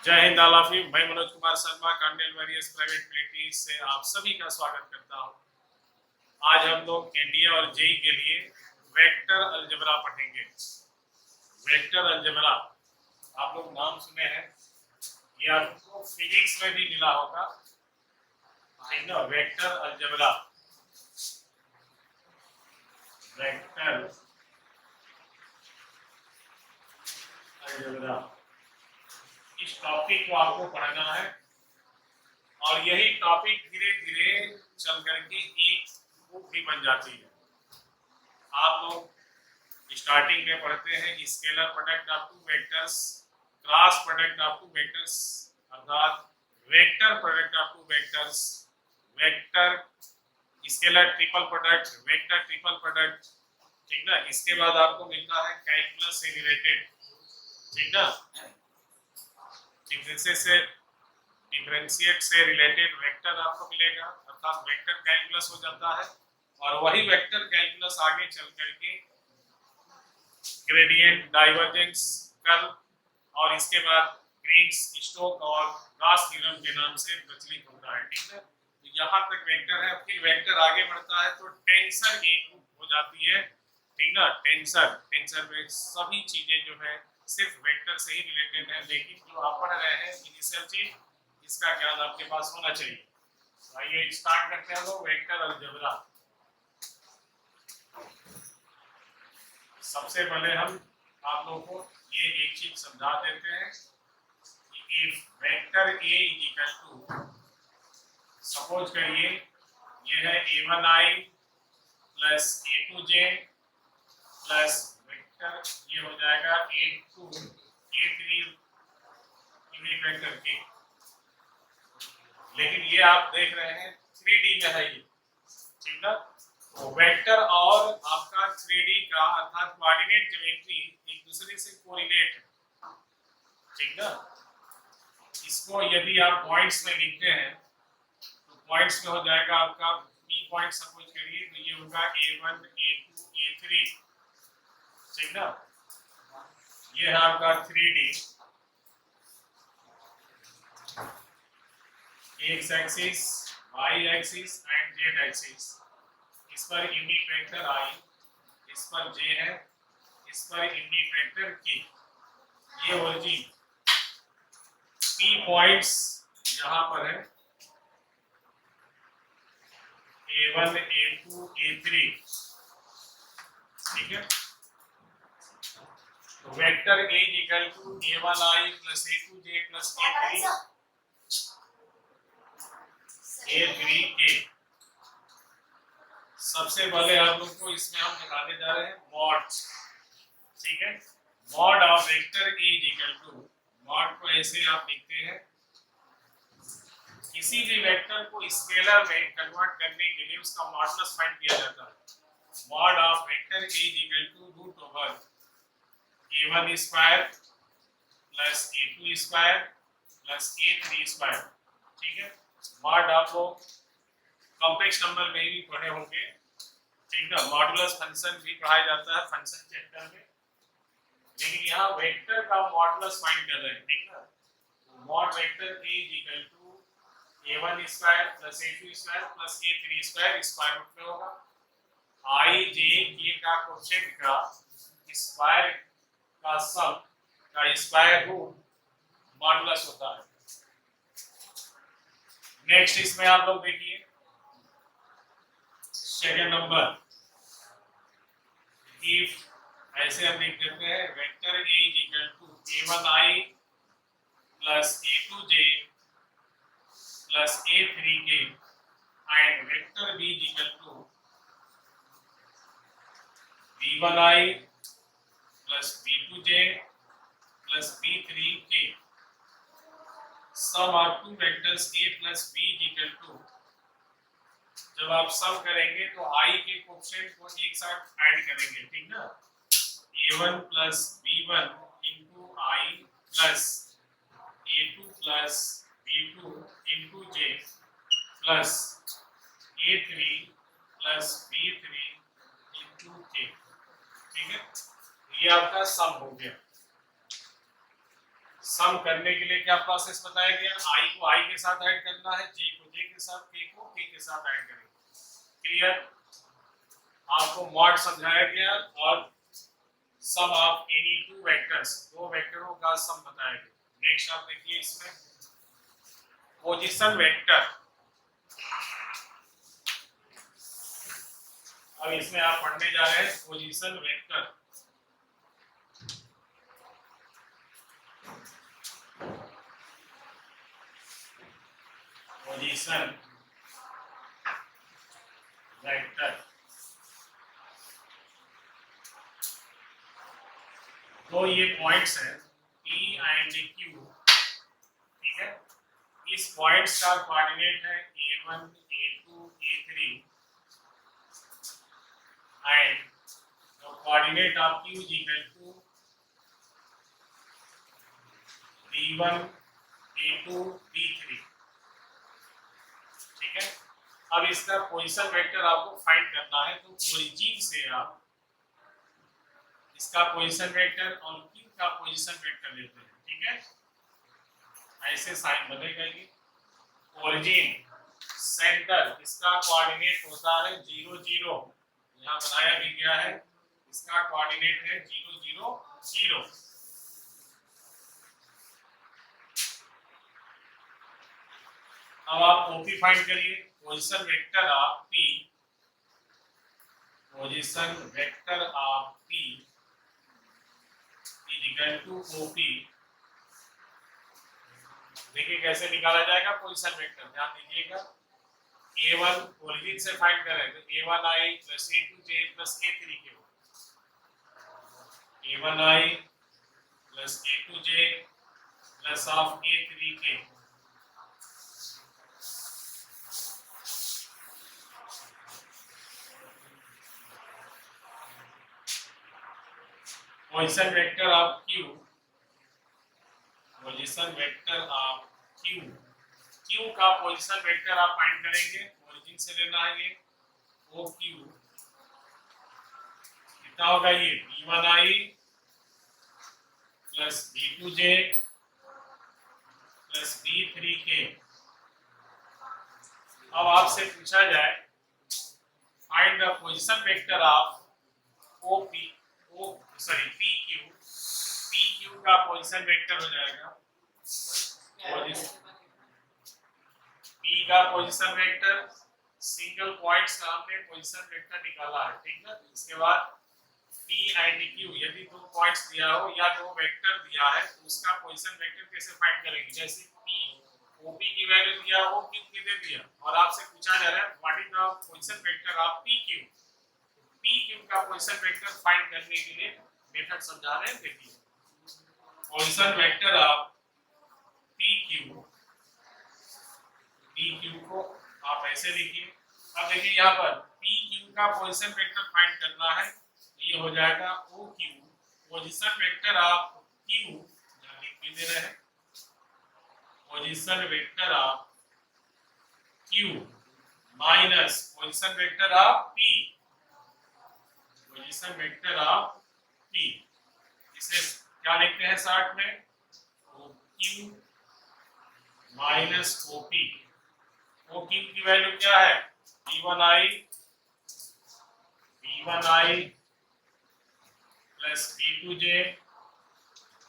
जय Hind all of you. मैं मनोज कुमार शर्मा कार्नेल वेरियस प्राइवेट मिलिट्री से आप सभी का स्वागत करता हूं। आज हम लोग एनडीए और जेई के लिए वेक्टर अलजेब्रा पढ़ेंगे। वेक्टर अलजेब्रा आप लोग नाम सुने हैं, ये आपको फिजिक्स में भी मिला होगा, ठीक ना। वेक्टर अलजेब्रा, वेक्टर अलजेब्रा, इस टॉपिक को आपको पढ़ना है और यही टॉपिक धीरे धीरे चल करके एक बुक भी बन जाती है। आप लोग स्टार्टिंग में पढ़ते हैं scalar product of two vectors, cross product of two vectors, अर्थात vector product of two vectors, vector scalar triple product, vector triple product, ठीक ना। इसके बाद आपको मिलता है कैलकुलस से रिलेटेड, ठीक ना। डिफरेंशिएट से रिलेटेड वेक्टर आपको मिलेगा, अर्थात वेक्टर कैलकुलस हो जाता है। और वही वेक्टर कैलकुलस आगे चल करके ग्रेडियंट, डाइवर्जेंस, कर्व और इसके बाद ग्रीन्स, स्टोक और गॉस थ्योरम के नाम से प्रचलित होता है, ठीक है। तो यहाँ तक वेक्टर है। फिर वेक्टर आगे बढ़ता है तो टेंसर एक हो जाती है, ठीक ना। टेंसर में सभी चीजें जो है सिर्फ वेक्टर से ही रिलेटेड है, लेकिन जो आप पढ़ रहे हैं इनिशियल चीज, इसका ज्ञान आपके पास होना चाहिए। आइए स्टार्ट करते हैं लोग वेक्टर अलजेब्रा। सबसे पहले हम आप लोगों को ये एक चीज समझा देते हैं कि if vector A is equal to, suppose करिए ये है a1i plus a2j plus vector ये हो जाएगा a2 a3 यूनिट वेक्टर के। लेकिन ये आप देख रहे हैं 3D में है ये, ठीक ना। तो वेक्टर और आपका 3D का अर्थात कोऑर्डिनेट ज्योमेट्री एक दूसरे से कोरिलेट है, ठीक ना। इसको यदि आप पॉइंट्स में लिखते हैं तो पॉइंट्स में हो जाएगा आपका पी पॉइंट, सपोज करिए तो ये होगा a1 a2 a3, ठीक ना। ये है आपका 3D, X axis, Y axis and Z axis. इस पर यूनिट वेक्टर आई, इस पर जे है, इस पर यूनिट वेक्टर के। ये ओरिजिन पी पॉइंट्स यहाँ पर है a1 a2 a3, ठीक है। तो vector a equal to a1i plus a2j plus a3 K. सबसे पहले आप लोग को इसमें हम निकालने जा रहे हैं मॉड, ठीक है। Mod of vector a equal to, mod को ऐसे आप लिखते हैं, किसी भी वेक्टर को स्केलर में कन्वर्ट करने के लिए उसका मॉडुलस फाइंड किया जाता है। Mod of vector a equal to root over a1 square plus a2 square plus a3 square, ठीक है। मॉड आप लोग कॉम्प्लेक्स नंबर में भी पढ़े होंगे, ठीक है। मॉडुलस फंक्शन भी पढ़ाया जाता है फंक्शन चैप्टर में, लेकिन यहाँ वेक्टर का मॉडुलस फाइंड कर रहे हैं, ठीक है। तो mod vector a equal to a1 square plus a2 square plus a3 square square root में होगा। i j k का कोशेंट का स्क्वायर का सम का स्क्वायर रूट मॉडुलस होता है। नेक्स्ट इसमें आप लोग देखिए सेकंड नंबर, इफ ऐसे हम लिख देते हैं vector a equal to a1i plus a2j plus a3k and vector b equal to b1i plus b2j plus b3k। Sum of two vectors a plus b equal to, जब आप सम करेंगे तो i के कोएफिशिएंट को एक साथ ऐड करेंगे, ठीक ना। a1 plus b1 into i plus a2 plus b2 into j plus a3 plus b3 into k, ठीक है। ये आपका सम हो गया। सम करने के लिए क्या प्रोसेस बताया गया, आई को आई के साथ ऐड करना है, जे को जे के साथ, के को के के साथ ऐड करेंगे। क्लियर? आपको मॉड समझाया गया और सम ऑफ एनी टू वेक्टर्स, दो वेक्टरों का सम बताया गया। नेक्स्ट आप देखिए इसमें पोजीशन वेक्टर। अब इसमें आप पढ़ने जा रहे हैं पोजीशन वेक्टर। पोजीशन वेक्टर तो ये पॉइंट्स हैं P एंड Q, ठीक है। इस पॉइंट्स का कोऑर्डिनेट है A1 A2 A3 and the coordinate of Q is equal to B1 A2 B3, ठीक है। अब इसका पोजीशन वेक्टर आपको फाइंड करना है, तो ओरिजिन से आप इसका पोजीशन वेक्टर और Q का पोजीशन वेक्टर लेते हैं, ठीक है। ऐसे साइन बनेगा ये। ओरिजिन सेंटर, इसका कोऑर्डिनेट होता है 0 0, यहाँ बनाया भी गया है, इसका कोऑर्डिनेट है 0 0 0। अब आप ओपी फाइंड करिए। Position vector of P, position vector of P is equal to OP. देखिए कैसे निकाला जाएगा पोजीशन वेक्टर, ध्यान दीजिएगा। A1 ओरिजिन से फाइंड करें तो A1i plus A2j plus A3k, A1i plus A2j plus of A3k। Position vector of Q, position vector of Q का पोजीशन वेक्टर आप फाइंड करेंगे, ओरिजिन से लेना है ये OQ, कितना होगा ये B1i plus B2j plus B3k। अब आपसे पूछा जाए find the position vector of PQ का पोजीशन वेक्टर हो जाएगा, P का पोजीशन वेक्टर, सिंगल पॉइंट्स का हमने पोजीशन वेक्टर निकाला है, ठीक है। इसके बाद P एंड Q, यदि दो पॉइंट्स दिया हो या दो वेक्टर दिया है तो उसका पोजीशन वेक्टर कैसे फाइंड करेंगे। जैसे P OP की वैल्यू दिया, OQ की दे दिया, और आपसे पूछा जा रहा है what is the position vector of PQ। PQ का पोजीशन वेक्टर फाइंड करने के लिए मेथड समझा रहे हैं, देखिए। पोजीशन वेक्टर ऑफ PQ को आप ऐसे लिखिए। अब देखिए यहाँ पर PQ का पोजीशन वेक्टर फाइंड करना है, ये हो जाएगा OQ position vector of Q, यहाँ लिख भी दे रहे हैं, position vector of Q minus position vector of P, position vector of P। इसे क्या लिखते हैं शॉर्ट में, OQ माइनस OP। OQ की वैल्यू क्या है, B1i plus B2j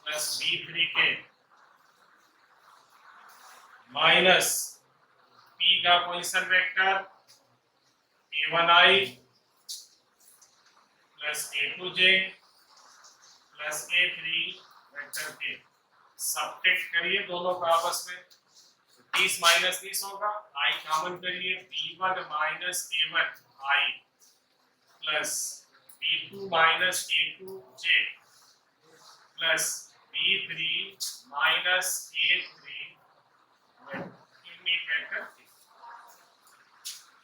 plus B3k minus P का position vector A1i plus A2j plus A3 vector के। सब्ट्रैक्ट करिए दोनों का आपस में, 30 माइनस 30 होगा, i कॉमन करिए, B1 minus A1i plus B2 minus A2j plus B3 minus A3 unit vector,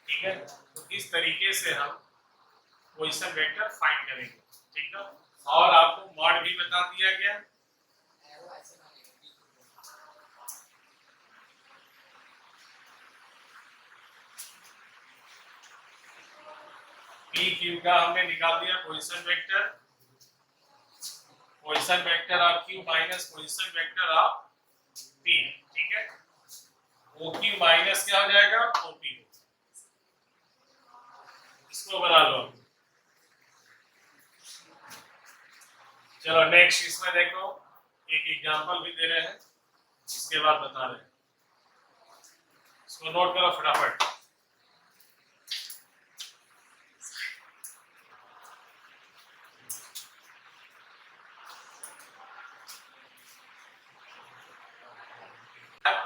ठीक है। तो इस तरीके से हम पोजीशन वेक्टर फाइंड करेंगे, ठीक है। और आपको मॉड भी बता दिया गया। PQ का हमने निकाल दिया position vector, position vector of Q minus position vector of P, ठीक है। OQ माइनस क्या हो जाएगा, OP। इसको बना लो। चलो नेक्स्ट इसमें देखो, एक एग्जांपल भी दे रहे हैं, इसके बाद बता रहे हैं। इसको नोट करो फटाफट।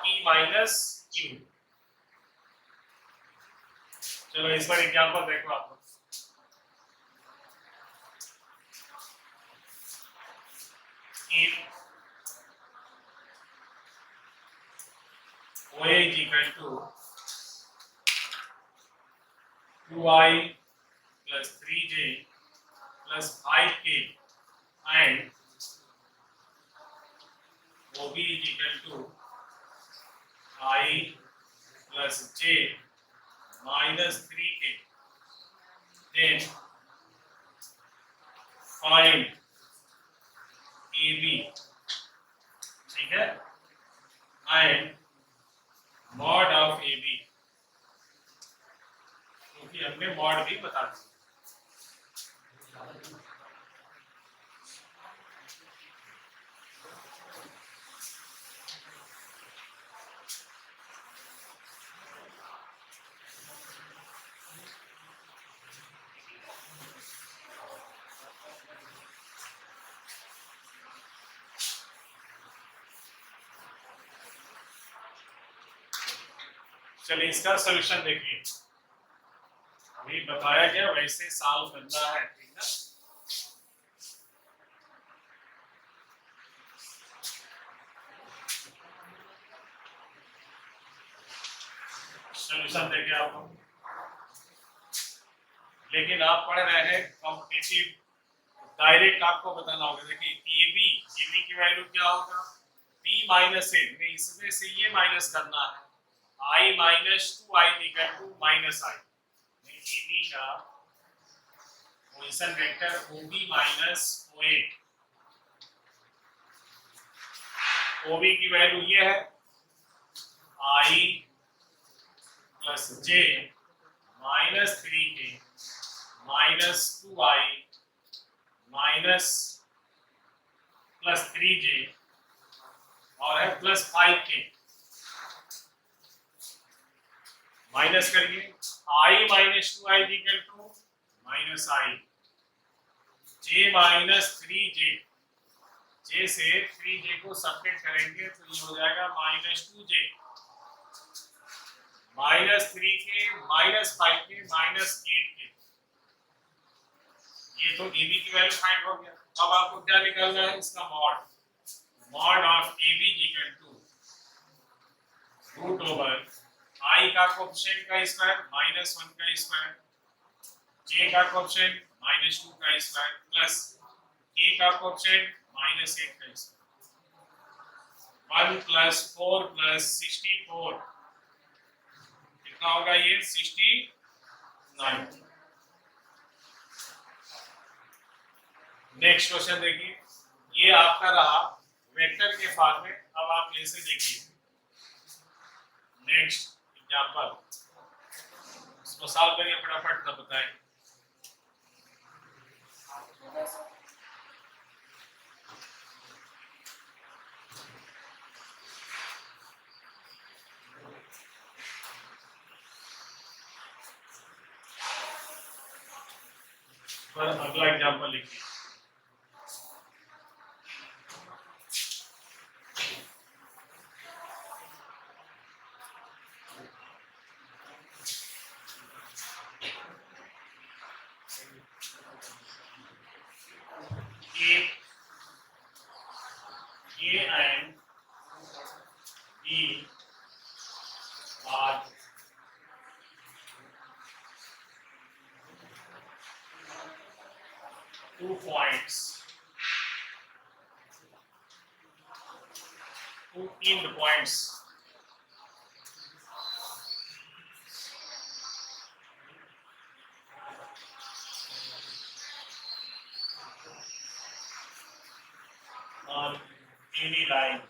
P minus Q। चलो इस पर एग्जांपल देखो आप लोग। If OA is equal to 2I plus 3J plus 5K and OB is equal to I plus J minus 3K, then find AB, ठीक है, and mod of AB, क्योंकि हमने mod भी बता दिया। चलिए इसका सॉल्यूशन देखिए, अभी बताया गया वैसे सॉल्व करना है, ठीक ना। सॉल्यूशन देखिए आप लोग, लेकिन आप पढ़ रहे हैं कॉम्पिटिटिव, डायरेक्ट आपको बताना होगा। देखिए AB की वैल्यू क्या होगा, P माइनस A, इसमें से ये माइनस करना है, I minus 2I equal to minus I। AB का position vector OB minus OA, OB की वैल्यू ये है I plus J minus 3K minus 2I minus plus 3J और है प्लस 5K। माइनस करिए, I minus 2I equal to minus I, J minus 3J, J से 3J को subtract करेंगे तो ये हो जाएगा minus 2J minus 3K minus 5K minus 8K। ये तो AB की वैल्यू फाइंड हो गया। अब आपको क्या निकालना है, इसका mod of AB equal to root over I का कोएफिशिएंट का स्क्वायर माइनस 1 का स्क्वायर, J का कोएफिशिएंट माइनस 2 का स्क्वायर प्लस K का कोएफिशिएंट माइनस 8 का स्क्वायर। 1 प्लस 4 प्लस 64 कितना होगा, ये 69। नेक्स्ट क्वेश्चन देखिए, ये आपका रहा वेक्टर के फॉर्म में। अब आप ऐसे देखिए नेक्स्ट एग्जांपल, इसको सॉल्व करिए फटाफट, तब बताएं। पर अगला एग्जांपल लिखिए। A and B are two points, two end points on any line.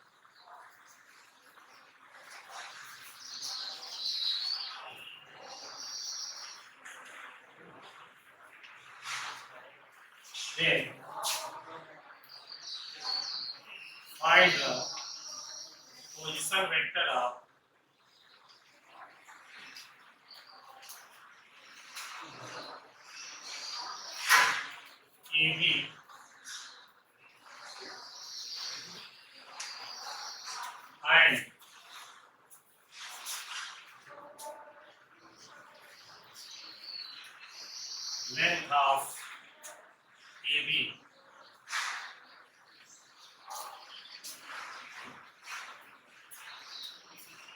Then find the position vector of AB and length of AB.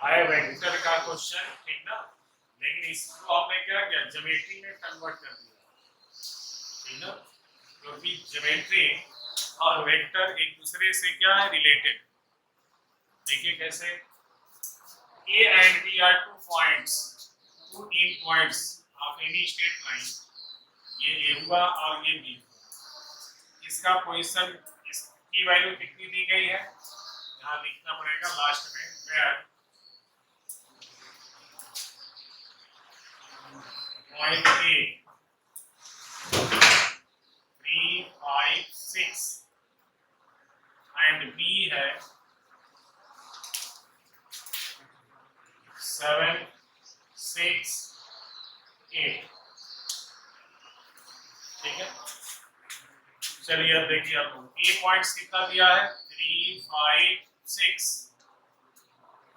है वेक्टर का क्वेश्चन, ठीक ना, लेकिन इसको हमने क्या किया, ज्योमेट्री में कन्वर्ट कर दिया, ठीक ना, क्योंकि ज्योमेट्री और वेक्टर एक दूसरे से क्या है, रिलेटेड। देखिए कैसे, A and B are two points, two end points of any straight line. ये A हुआ और ये B। इसका पोजीशन, इसकी वैल्यू कितनी दी गई है, यहाँ लिखना पड़ेगा लास्ट में, where point A 3, 5, 6 and B है 7, 6, 8। ठीक है, चलिए अब देखिए, आपको A पॉइंट्स कितना दिया है, 3, 5, 6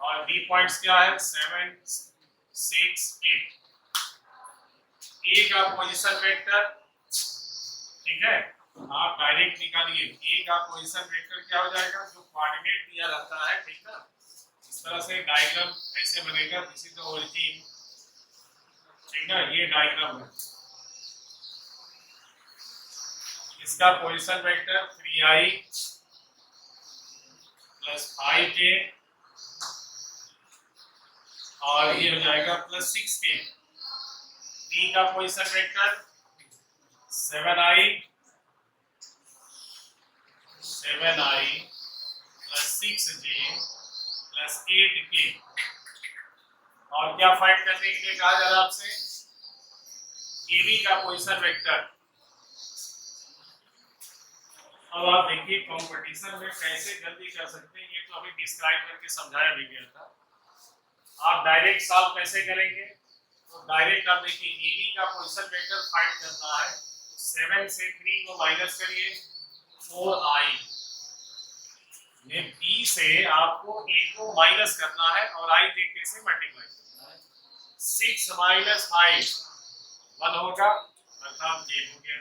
और B पॉइंट्स क्या है, 7, 6, 8। A का पोजीशन वेक्टर, ठीक है, आप डायरेक्ट निकालिए। A का पोजीशन वेक्टर क्या हो जाएगा, जो कोऑर्डिनेट दिया रहता है, ठीक ना, इस तरह से डायग्राम ऐसे बनेगा, दिस इज द ओरिजिन, ठीक ना, ये डायग्राम है। इसका position vector 3i plus 5k और ये हो जाएगा प्लस 6k। B का position vector 7i plus 6j plus 8k। और क्या फाइंड करने के लिए कहा जा रहा है आपसे, AB का पोजीशन वेक्टर। अब आप देखिए कंपटीशन में कैसे जल्दी कर सकते हैं, ये तो अभी डिस्क्राइब करके समझाया भी गया था। आप डायरेक्ट सॉल्व कैसे करेंगे, तो डायरेक्ट आप देखिए AB का पोजीशन वेक्टर फाइंड करना है, 7 से 3 को माइनस करिए, 4i। ये B से आपको A को माइनस करना है और i j से मल्टीप्लाई करना है। 6 माइनस 5 1 होगा, अर्थात j हो गया।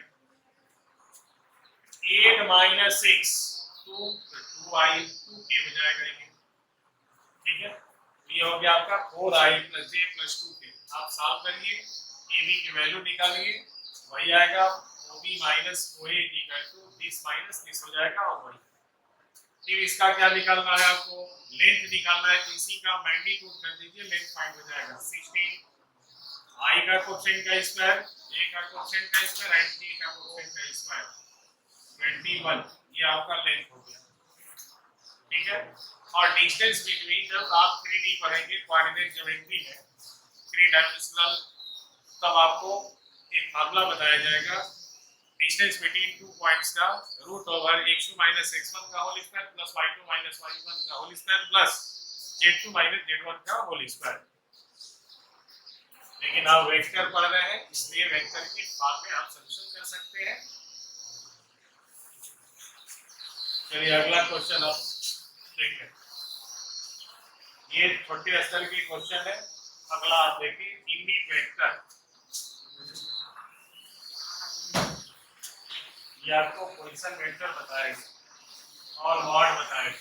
8 माइनस 6 2, 2i 2k हो जाएगा ये, ठीक है। ये हो गया आपका 4i plus j plus 2k। आप सॉल्व करिए, AB की वैल्यू निकालिए, वही आएगा OB minus OA equal to this minus this हो जाएगा और वही। फिर इसका क्या निकालना है, आपको लेंथ निकालना है, तो इसी का मैग्नीट्यूड कर दीजिए, लेंथ फाइंड हो जाएगा 16। i का कोएफिशिएंट का स्क्वायर, j का कोएफिशिएंट का स्क्वायर एंड k का कोएफिशिएंट का स्क्वायर 21। ये आपका लेंथ हो गया, ठीक है। और डिस्टेंस बिटवीन, जब आप 3D पढ़ेंगे कोऑर्डिनेट ज्योमेट्री में 3 डायमेंशनल, तब आपको एक फार्मूला बताया जाएगा डिस्टेंस बिटवीन टू पॉइंट्स का, root over x2 minus x1 का whole square plus y2 minus y1 का whole square plus z2 minus z1 का होल स्क्वायर। लेकिन आप वेक्टर पढ़ रहे हैं, इसलिए वेक्टर के फॉर्म में आप सॉल्यूशन कर सकते हैं। चलिए अगला क्वेश्चन अब देखिए, ये छोटे स्तर के क्वेश्चन है। अगला आप देखिए, यूनिट वेक्टर, ये आपको पोजीशन वेक्टर बताएगा और मॉड बताएगा।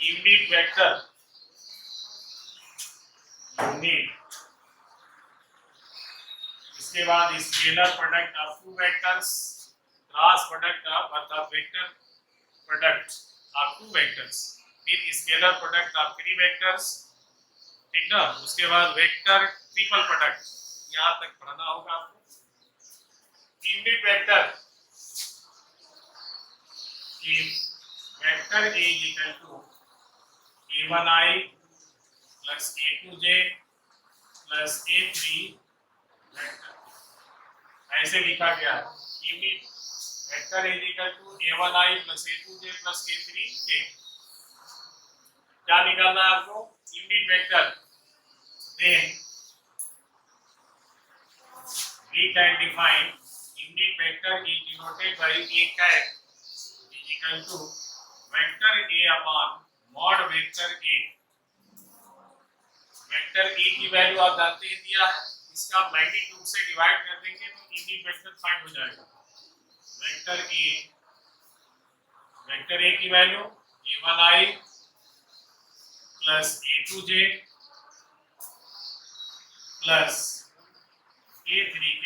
यूनिट वेक्टर, यूनिट, इसके बाद scalar product of two vectors, cross product of, अर्थात vector product of two vectors, फिर scalar product of three vectors, ठीक ना। उसके बाद वेक्टर ट्रिपल प्रोडक्ट, यहाँ तक पढ़ना होगा आपको। यूनिट वेक्टर, कि vector A is equal to A1I plus A2J plus A3 vector ऐसे लिखा गया है। Unit vector A is equal to A1I plus A2J plus A3K। क्या निकालना है आपको? Unit vector. Then we can define unit vector is denoted by a cat is equal to vector A upon mod vector A। Vector A की value आप जानते हैं दिया है, इसका मैग्नीट्यूड से डिवाइड कर देंगे तो यूनिट वेक्टर फाइंड हो जाएगा। वेक्टर A की value A1I plus A2J plus A3K।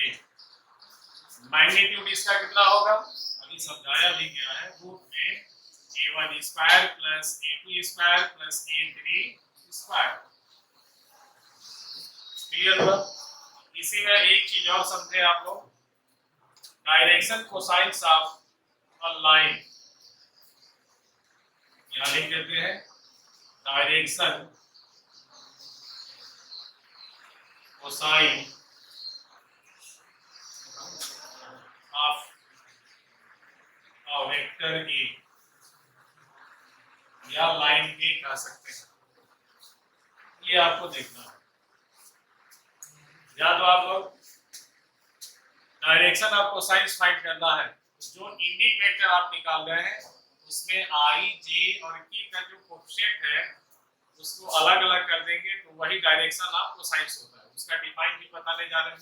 Magnitude इसका कितना होगा? अभी समझाया भी गया है, रूट में A1 square plus A2 square plus A3 square. Clear हुआ? इसी में एक चीज और समझे आप लोग, direction cosines of a line. यहां लिख देते हैं direction cosine of a vector A या लाइन ए कह सकते हैं। ये आपको देखना है, या तो आप लोग डायरेक्शन ऑफ कोसाइन्स फाइंड करना है, जो यूनिट वेक्टर आप निकाल रहे हैं उसमें आई जे और के का जो कोएफिशिएंट है उसको अलग अलग कर देंगे तो वही डायरेक्शन ऑफ कोसाइन्स होता है। उसका डिफाइन भी बताने जा रहे हैं।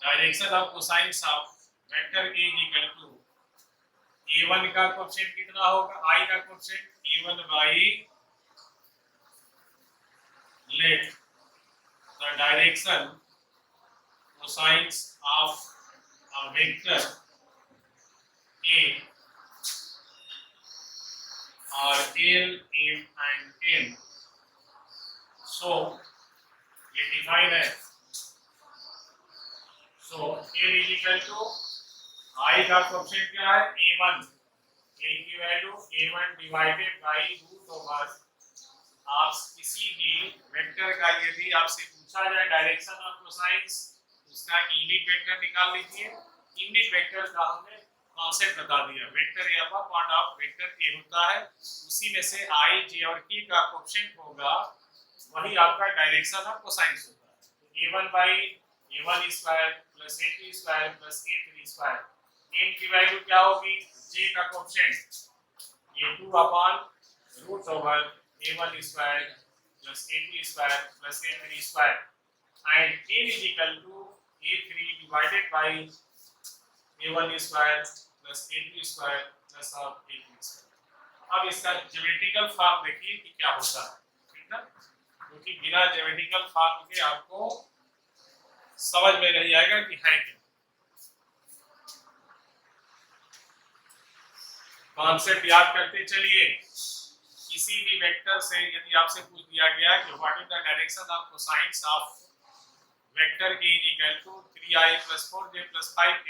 Direction of cosines of vector A is equal to a1 का कोएफिशिएंट कितना होगा? i का coefficient a1 by let the direction cosines of a vector a are L, M and N। So ये डिफाइन है। So L is equal to I का coefficient क्या है? A1। L की वैल्यू A1 divided by root over. आप किसी भी वेक्टर का यदि आपसे पूछा जाए डायरेक्शन ऑफ कोसाइन्स, उसका यूनिट वेक्टर निकाल लीजिए। यूनिट वेक्टर का हमने कॉन्सेप्ट बता दिया। Vector A upon part of vector ए होता है, उसी में से आई जे और के का कोएफिशिएंट होगा, वही आपका डायरेक्शन ऑफ कोसाइन्स होता है। तो a1 by a1 square plus a2 square plus a3 square. n की वैल्यू क्या होगी? j का coefficient a2 upon root over a1 square plus a2 square plus a3 square and n is equal to a3 divided by a1 square plus a2 square plus a3 square. अब इसका geometrical form देखिए कि क्या होता है, ठीक है? क्योंकि बिना ज्योमेट्रिकल फॉर्म के आपको समझ में नहीं आएगा कि है क्या। कॉन्सेप्ट याद करते चलिए। किसी भी वेक्टर से यदि आपसे पूछ दिया गया कि what is the direction of cosines of vector a is equal to 3i + 4j + 5k,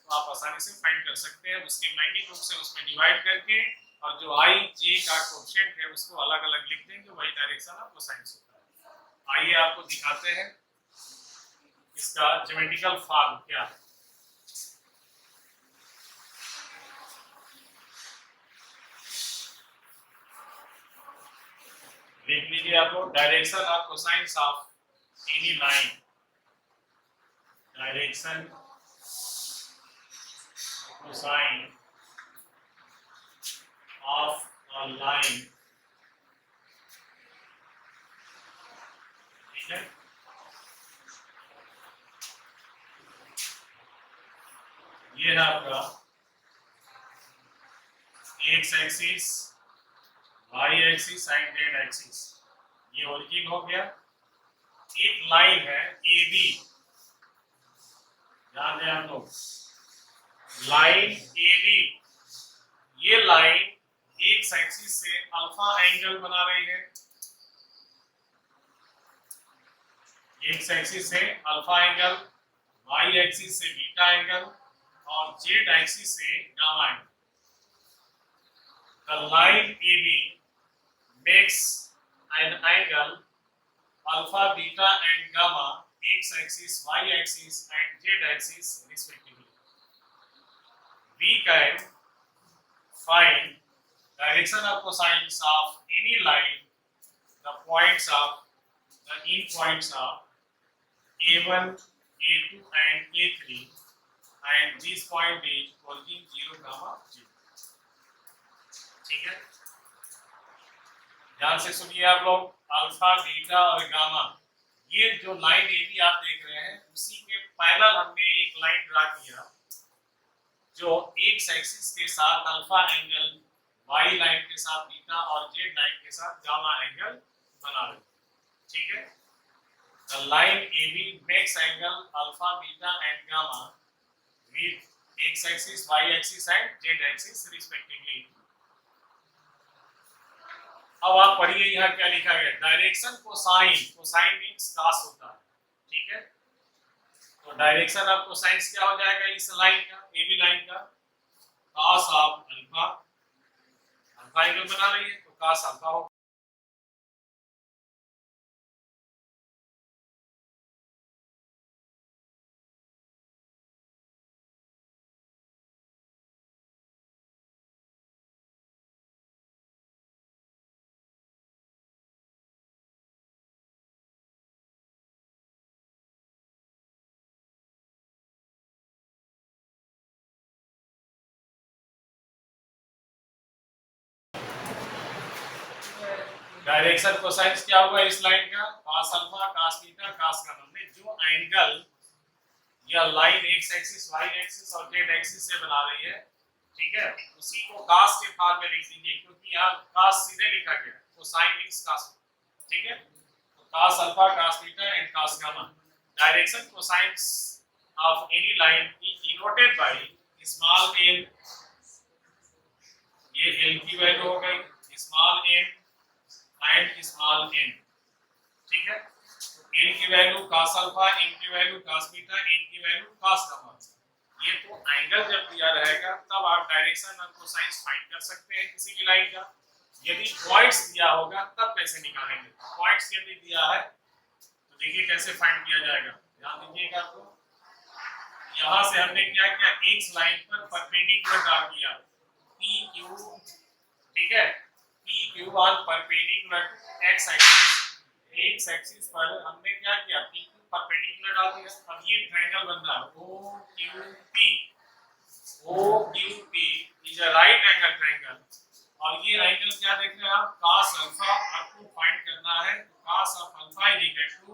तो आप आसानी से फाइंड कर सकते हैं। उसके मैग्नीट्यूड से उसमें डिवाइड करके और जो i j का कोएफिशिएंट है उसको अलग-अलग लिख देंगे, वही डायरेक्शन ऑफ कोसाइन्स होता है। आइए आपको दिखाते हैं इसका ज्योमेट्रिकल फॉर्म क्या है। लिख लीजिए आप लोग, direction of cosines of any line. Direction cosine of a line, ठीक है? ये है आपका X axis, Y axis and Z axis. ये ओरिजिन हो गया। एक लाइन है ए बी, ध्यान दें आप लोग, लाइन ए बी। ये लाइन एक्स एक्सिस से अल्फा एंगल बना रही है, एक्स एक्सिस से अल्फा एंगल, वाई एक्सिस से बीटा एंगल और जेड एक्सिस से gamma angle. the line AB makes an angle alpha, beta and gamma x axis, y axis and z axis respectively. We can find direction of cosines of any line, the points of the endpoints of A1, A2 and A3, and this point is origin 0, 0. ठीक है, ध्यान से सुनिए आप लोग। Alpha, beta और gamma, ये जो लाइन ए बी आप देख रहे हैं, उसी के पैरेलल हमने एक लाइन ड्रा किया जो एक्स एक्सिस के साथ अल्फा एंगल, वाई लाइन के साथ बीटा और जेड लाइन के साथ गामा एंगल बना रही है। ठीक है, the line AB makes angle alpha, beta and gamma with x axis, y axis and z axis respectively. अब आप पढ़िए यहाँ क्या लिखा गया, direction cosine, cosine means cos होता है। ठीक है, तो डायरेक्शन ऑफ कोसाइंस क्या हो जाएगा इस लाइन का, AB लाइन का, cos of alpha, alpha angle बना रही है तो cos अल्फा हो। डायरेक्शन कोसाइंस क्या होगा इस लाइन का, cos alpha, cos beta, cos gamma में जो एंगल या line x axis, y axis और z एक्सिस से बना रही है, ठीक है, उसी को cos के फॉर्म में लिख दीजिए, क्योंकि यहाँ cos सीधे लिखा गया, कोसाइन मींस cos। ठीक है, तो cos alpha, cos beta and cos gamma. Direction cosines of any line is denoted by small n, ये l की वैल्यू हो गई, small n and small n। ठीक है, n की वैल्यू cos अल्फा, n की वैल्यू cos बीटा, n की value cos gamma. ये तो एंगल जब दिया रहेगा तब आप डायरेक्शन और कोसाइंस फाइंड कर सकते हैं किसी भी लाइन का। यदि पॉइंट्स दिया होगा तब कैसे निकालेंगे, पॉइंट्स यदि दिया है तो देखिए कैसे फाइंड किया जाएगा, ध्यान दीजिएगा। तो यहां से हमने क्या किया, एक लाइन पर परपेंडिकुलर ड्रा किया PQ, ठीक है, PQ on perpendicular to x axis, x axis पर हमने क्या किया, PQ परपेंडिकुलर डाल दिया। अब ये ट्रायंगल बन रहा है OQP, OQP is a right angle triangle, और ये एंगल क्या देख रहे हैं आप, cos अल्फा आपको फाइंड करना है। cos of alpha is equal to,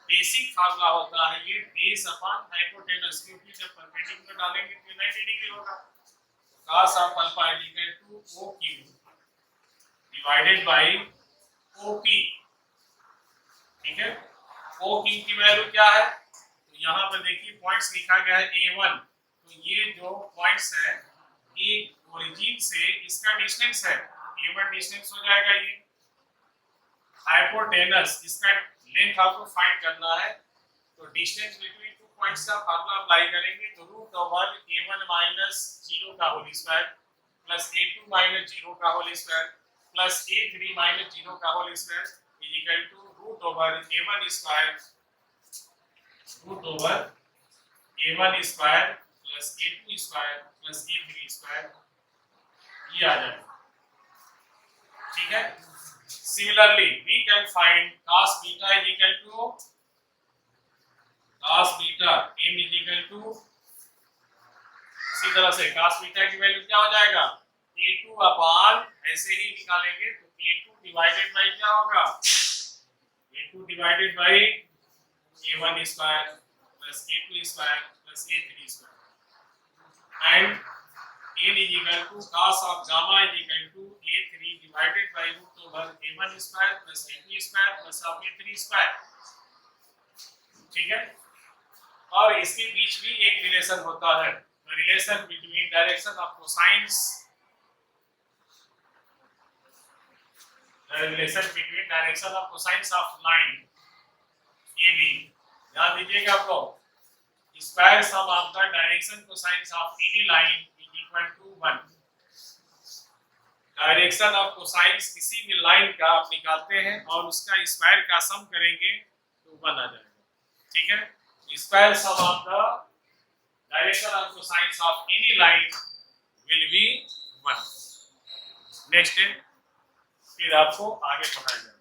basic formula होता है ये बेस अपॉन हाइपोटेनस, क्योंकि जब परपेंडिकुलर डालेंगे तो 90 डिग्री होगा। cos of alpha is equal to OQ divided by OP। ठीक है, OQ की वैल्यू क्या है, तो यहाँ पर देखिए पॉइंट्स लिखा गया है A1, तो ये जो पॉइंट्स है ये ओरिजिन से इसका डिस्टेंस है, A1 डिस्टेंस हो जाएगा। ये हाइपोटेनस, इसका लेंथ आपको फाइंड करना है, तो डिस्टेंस बिटवीन टू पॉइंट्स का फार्मूला अप्लाई करेंगे, तो रूट ओवर A1 माइनस 0 का whole square plus A2 minus 0 का whole square plus A3 minus 0 का whole square is equal to root over A1 square, root over A1 square plus A2 square plus A3 square, ये आ जाएगा। ठीक है, similarly we can find cos beta is equal to, cos beta m is equal to, इसी तरह से cos beta की वैल्यू क्या हो जाएगा, A2 अपॉन, ऐसे ही निकालेंगे तो A2 डिवाइडेड बाय क्या होगा, A2 divided by A1 square plus A2 square plus A3 square, and n is equal to cos of gamma is equal to A3 divided by root over A1 square plus A2 square plus of A3 square। ठीक है, और इसके बीच भी एक relation होता है, relation between direction of cosines, relation between direction of cosines of line AB। ध्यान दीजिएगा आप लोग, square sum of the direction cosines of any line is equal to 1। Direction of cosines किसी भी लाइन का आप निकालते हैं और उसका स्क्वायर का सम करेंगे तो 1 आ जाएगा, ठीक है। Square sum of the direction of cosines of any line will be 1। Next फिर आपको आगे पढ़ाया जाएगा।